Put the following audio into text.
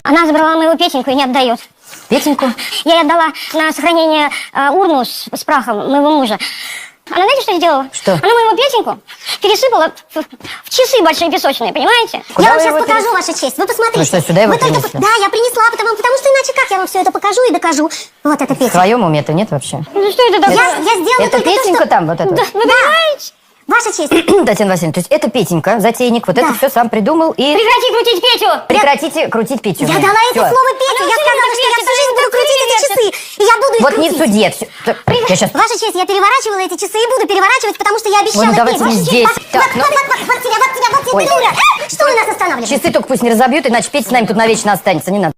Она забрала мою Петеньку и не отдает. Петеньку? Я ей отдала на сохранение урну с прахом моего мужа. Она знаете, что сделала? Что? Она моего Петеньку пересыпала в часы большие песочные, понимаете? Куда я вам вы сейчас его покажу, ваша честь. Вы посмотрите. Ну что, сюда его Вы только... принесли? Да, я принесла, потому что иначе как я вам все это покажу и докажу. Вот это В Петя. своем уме-то нет вообще? Ну что это такое? Я сделала Это только то, Петенька что... там вот это? Да, вы понимаете? Ваша честь. Татьяна Васильевна, то есть это Петенька, затейник, вот Да. это все сам придумал и... Прекрати крутить Петю! Прекратите крутить Петю. Я дала это Всё. слово Петя. Я сказала, что я всю жизнь буду крутить эти часы. И я буду их Вот не крутить. суде. Всё. Я сейчас... Ваша честь, я переворачивала эти часы и буду переворачивать, потому что я обещала. Ой, ну давайте Петь. не Ваша здесь. честь, Так, вот, ну- вот тебя, Ой. ты дура. Что вы нас останавливаете? Часы только пусть не разобьют, иначе Петя с нами тут навечно останется, не надо.